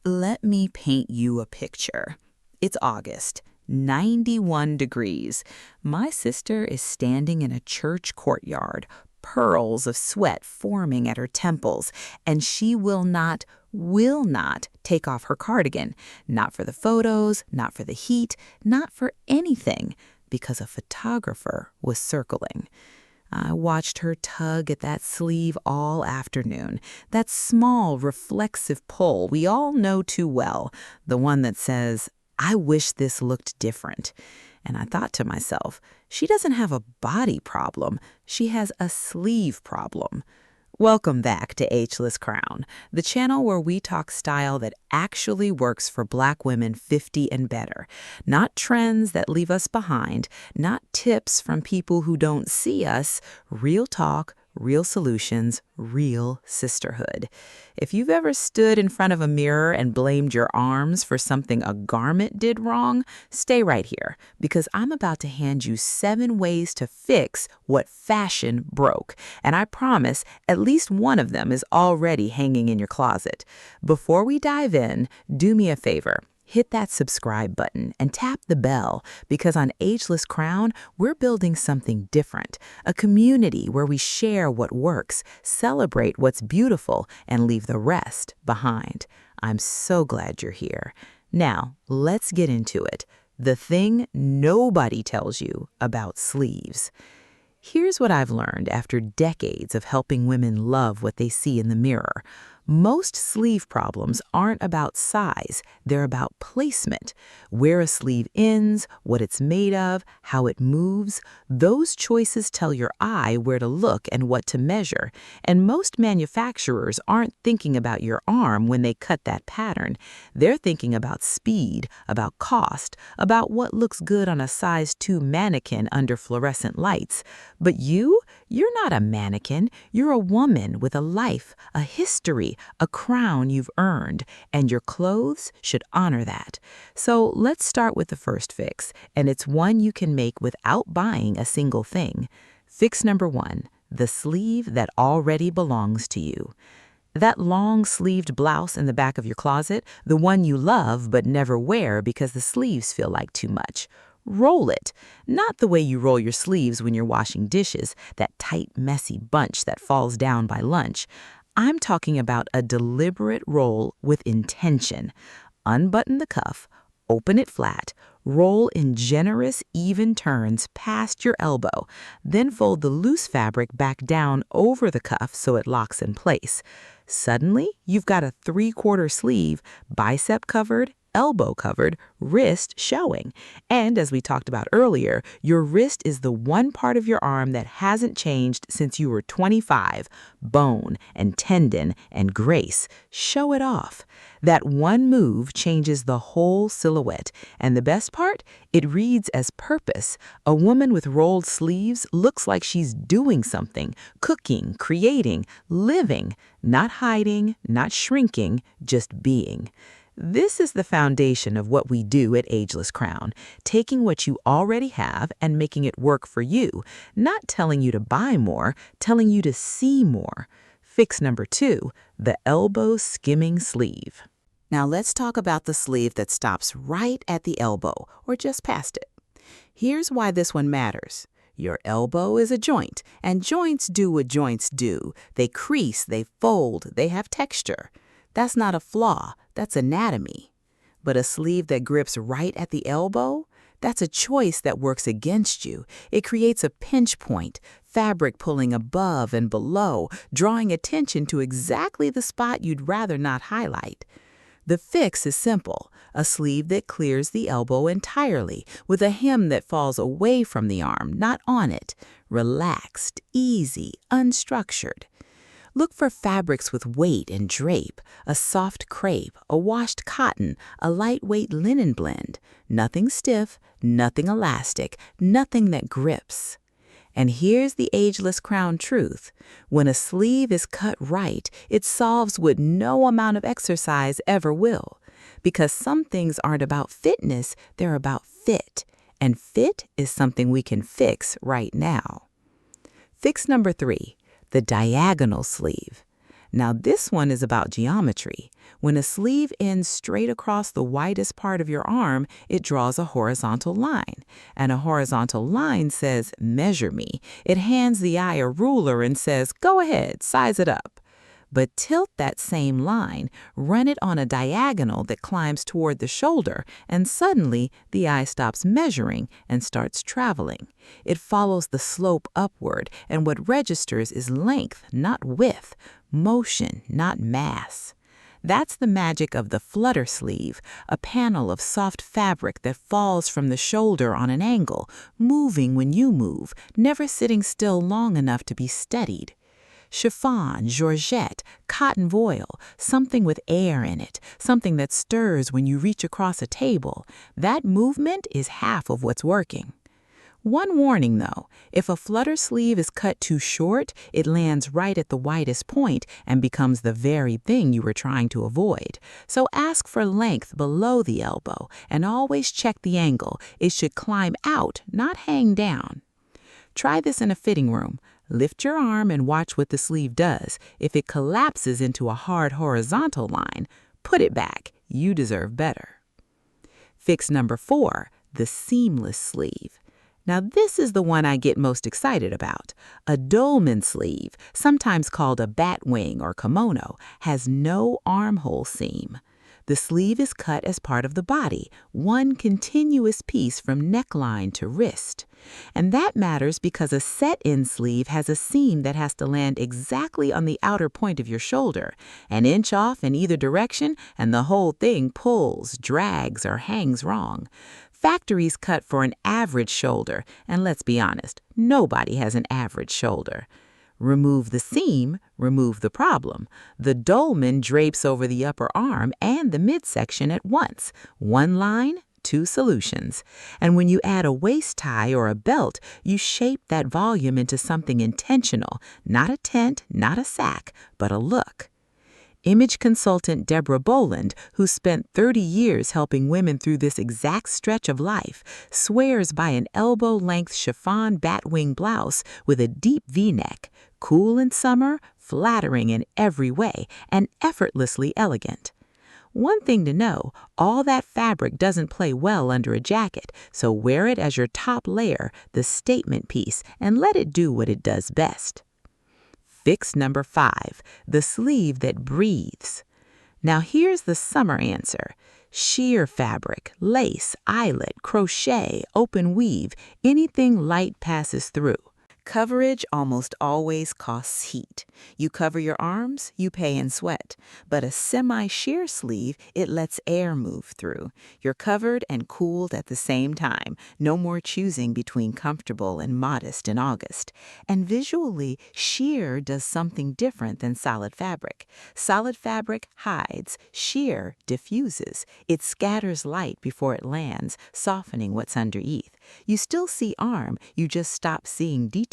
Let me paint you a picture. It's August, 91 degrees. My sister is standing in a church courtyard, pearls of sweat forming at her temples, and she will not take off her cardigan. Not for the photos, not for the heat, not for anything, because a photographer was circling. I watched her tug at that sleeve all afternoon. That small, reflexive pull we all know too well, the one that says, "I wish this looked different." And I thought to myself, she doesn't have a body problem, she has a sleeve problem. Welcome back to Ageless Crown, the channel where we talk style that actually works for Black women 50 and better. Not trends that leave us behind, not tips from people who don't see us, real talk, real solutions, real sisterhood. If you've ever stood in front of a mirror and blamed your arms for something a garment did wrong, stay right here, because I'm about to hand you 7 ways to fix what fashion broke. And I promise at least one of them is already hanging in your closet. Before we dive in, do me a favor. Hit that subscribe button and tap the bell, because on Ageless Crown, we're building something different, a community where we share what works, celebrate what's beautiful, and leave the rest behind. I'm so glad you're here. Now, let's get into it. The thing nobody tells you about sleeves. Here's what I've learned after decades of helping women love what they see in the mirror. Most sleeve problems aren't about size, they're about placement. Where a sleeve ends, what it's made of, how it moves, those choices tell your eye where to look and what to measure. And most manufacturers aren't thinking about your arm when they cut that pattern. They're thinking about speed, about cost, about what looks good on a size 2 mannequin under fluorescent lights. But you're not a mannequin. You're a woman with a life, a history, a crown you've earned, and your clothes should honor that. So let's start with the first fix, and it's one you can make without buying a single thing. Fix number 1, the sleeve that already belongs to you. That long-sleeved blouse in the back of your closet, the one you love but never wear because the sleeves feel like too much. Roll it. Not the way you roll your sleeves when you're washing dishes, that tight, messy bunch that falls down by lunch. I'm talking about a deliberate roll with intention. Unbutton the cuff, open it flat, roll in generous, even turns past your elbow, then fold the loose fabric back down over the cuff so it locks in place. Suddenly, you've got a 3/4 sleeve, bicep covered, elbow covered, wrist showing. And as we talked about earlier, your wrist is the one part of your arm that hasn't changed since you were 25. Bone and tendon and grace. Show it off. That one move changes the whole silhouette. And the best part? It reads as purpose. A woman with rolled sleeves looks like she's doing something, cooking, creating, living, not hiding, not shrinking, just being. This is the foundation of what we do at Ageless Crown, taking what you already have and making it work for you, not telling you to buy more, telling you to see more. Fix number 2, the elbow skimming sleeve. Now let's talk about the sleeve that stops right at the elbow, or just past it. Here's why this one matters. Your elbow is a joint, and joints do what joints do. They crease, they fold, they have texture. That's not a flaw, that's anatomy. But a sleeve that grips right at the elbow? That's a choice that works against you. It creates a pinch point, fabric pulling above and below, drawing attention to exactly the spot you'd rather not highlight. The fix is simple, a sleeve that clears the elbow entirely, with a hem that falls away from the arm, not on it. Relaxed, easy, unstructured. Look for fabrics with weight and drape, a soft crepe, a washed cotton, a lightweight linen blend. Nothing stiff, nothing elastic, nothing that grips. And here's the Ageless Crown truth. When a sleeve is cut right, it solves what no amount of exercise ever will. Because some things aren't about fitness, they're about fit. And fit is something we can fix right now. Fix number 3. The diagonal sleeve. Now this one is about geometry. When a sleeve ends straight across the widest part of your arm, it draws a horizontal line. And a horizontal line says, measure me. It hands the eye a ruler and says, go ahead, size it up. But tilt that same line, run it on a diagonal that climbs toward the shoulder, and suddenly the eye stops measuring and starts traveling. It follows the slope upward, and what registers is length, not width, motion, not mass. That's the magic of the flutter sleeve, a panel of soft fabric that falls from the shoulder on an angle, moving when you move, never sitting still long enough to be steadied. Chiffon, georgette, cotton voile, something with air in it, something that stirs when you reach across a table. That movement is half of what's working. One warning though, if a flutter sleeve is cut too short, it lands right at the widest point and becomes the very thing you were trying to avoid. So ask for length below the elbow and always check the angle. It should climb out, not hang down. Try this in a fitting room. Lift your arm and watch what the sleeve does. If it collapses into a hard horizontal line, put it back. You deserve better. Fix number 4, the seamless sleeve. Now this is the one I get most excited about. A dolman sleeve, sometimes called a bat wing or kimono, has no armhole seam. The sleeve is cut as part of the body, one continuous piece from neckline to wrist. And that matters because a set-in sleeve has a seam that has to land exactly on the outer point of your shoulder, an inch off in either direction, and the whole thing pulls, drags, or hangs wrong. Factories cut for an average shoulder, and let's be honest, nobody has an average shoulder. Remove the seam, remove the problem. The dolman drapes over the upper arm and the midsection at once. One line, 2 solutions. And when you add a waist tie or a belt, you shape that volume into something intentional, not a tent, not a sack, but a look. Image consultant Deborah Boland, who spent 30 years helping women through this exact stretch of life, swears by an elbow-length chiffon batwing blouse with a deep V-neck, cool in summer, flattering in every way, and effortlessly elegant. One thing to know, all that fabric doesn't play well under a jacket, so wear it as your top layer, the statement piece, and let it do what it does best. Fix number 5, the sleeve that breathes. Now here's the summer answer. Sheer fabric, lace, eyelet, crochet, open weave, anything light passes through. Coverage almost always costs heat. You cover your arms, you pay in sweat. But a semi-sheer sleeve, it lets air move through. You're covered and cooled at the same time. No more choosing between comfortable and modest in August. And visually, sheer does something different than solid fabric. Solid fabric hides, sheer diffuses. It scatters light before it lands, softening what's underneath. You still see arm, you just stop seeing detail.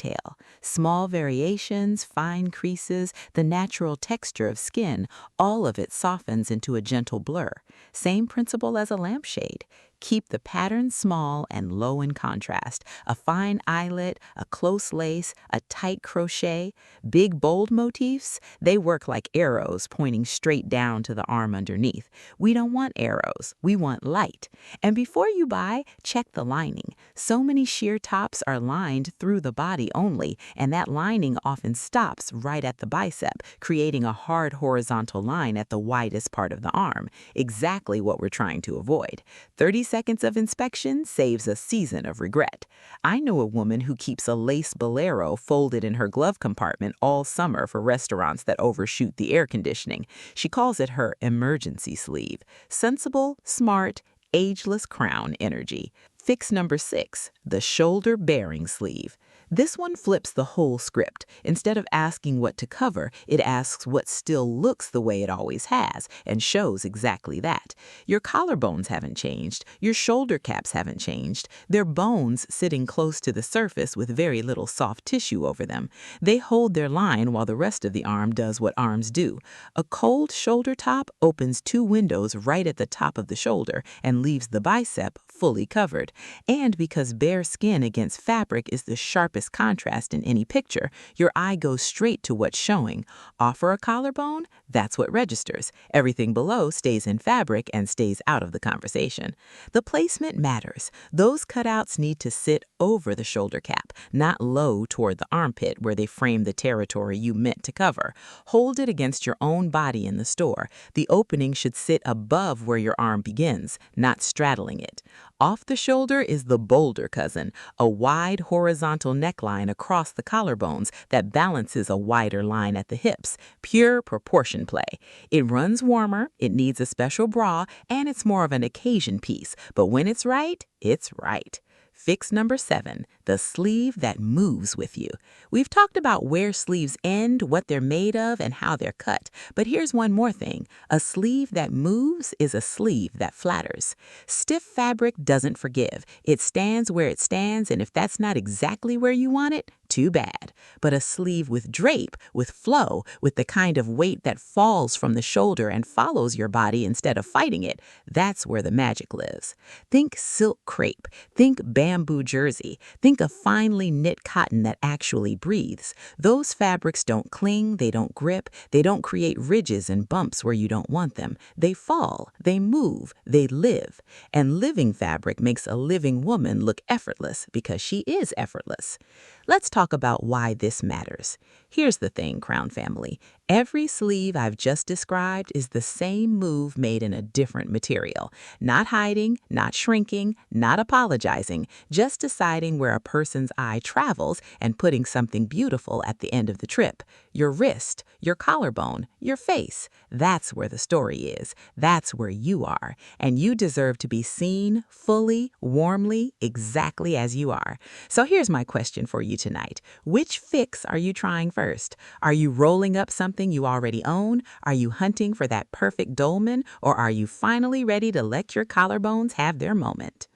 Small variations, fine creases, the natural texture of skin, all of it softens into a gentle blur. Same principle as a lampshade. Keep the pattern small and low in contrast. A fine eyelet, a close lace, a tight crochet. Big, bold motifs, they work like arrows pointing straight down to the arm underneath. We don't want arrows, we want light. And before you buy, check the lining. So many sheer tops are lined through the body only, and that lining often stops right at the bicep, creating a hard horizontal line at the widest part of the arm. Exactly what we're trying to avoid. 30 seconds of inspection saves a season of regret. I know a woman who keeps a lace bolero folded in her glove compartment all summer for restaurants that overshoot the air conditioning. She calls it her emergency sleeve. Sensible, smart, ageless crown energy. Fix number 6, the shoulder-bearing sleeve. This one flips the whole script. Instead of asking what to cover, it asks what still looks the way it always has and shows exactly that. Your collarbones haven't changed. Your shoulder caps haven't changed. They're bones sitting close to the surface with very little soft tissue over them. They hold their line while the rest of the arm does what arms do. A cold shoulder top opens 2 windows right at the top of the shoulder and leaves the bicep fully covered. And because bare skin against fabric is the sharpest sharpest contrast in any picture, your eye goes straight to what's showing. Offer a collarbone? That's what registers. Everything below stays in fabric and stays out of the conversation. The placement matters. Those cutouts need to sit over the shoulder cap, not low toward the armpit where they frame the territory you meant to cover. Hold it against your own body in the store. The opening should sit above where your arm begins, not straddling it. Off the shoulder is the bolder cousin, a wide horizontal neckline across the collarbones that balances a wider line at the hips. Pure proportion play. It runs warmer, it needs a special bra, and it's more of an occasion piece. But when it's right, it's right. Fix number 7, the sleeve that moves with you. We've talked about where sleeves end, what they're made of, and how they're cut. But here's one more thing. A sleeve that moves is a sleeve that flatters. Stiff fabric doesn't forgive. It stands where it stands, and if that's not exactly where you want it, too bad. But a sleeve with drape, with flow, with the kind of weight that falls from the shoulder and follows your body instead of fighting it, that's where the magic lives. Think silk crepe. Think bamboo jersey. Think of finely knit cotton that actually breathes. Those fabrics don't cling, they don't grip, they don't create ridges and bumps where you don't want them. They fall, they move, they live. And living fabric makes a living woman look effortless because she is effortless. Let's talk about why this matters. Here's the thing, Crown family. Every sleeve I've just described is the same move made in a different material. Not hiding, not shrinking, not apologizing, just deciding where a person's eye travels and putting something beautiful at the end of the trip. Your wrist, your collarbone, your face. That's where the story is. That's where you are. And you deserve to be seen fully, warmly, exactly as you are. So here's my question for you tonight. Which fix are you trying first? Are you rolling up something you already own? Are you hunting for that perfect dolman? Or are you finally ready to let your collarbones have their moment?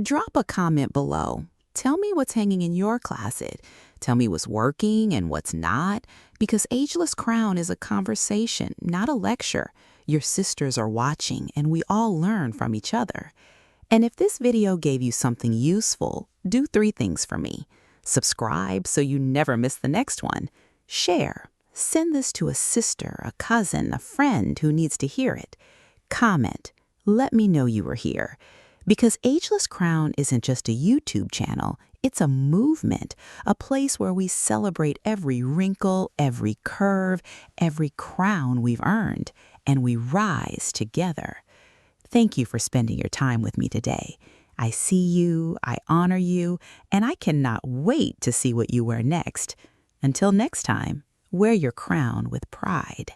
Drop a comment below. Tell me what's hanging in your closet. Tell me what's working and what's not. Because Ageless Crown is a conversation, not a lecture. Your sisters are watching and we all learn from each other. And if this video gave you something useful, do 3 things for me. Subscribe so you never miss the next one. Share. Send this to a sister, a cousin, a friend who needs to hear it. Comment. Let me know you were here. Because Ageless Crown isn't just a YouTube channel, it's a movement, a place where we celebrate every wrinkle, every curve, every crown we've earned, and we rise together. Thank you for spending your time with me today. I see you, I honor you, and I cannot wait to see what you wear next. Until next time, wear your crown with pride.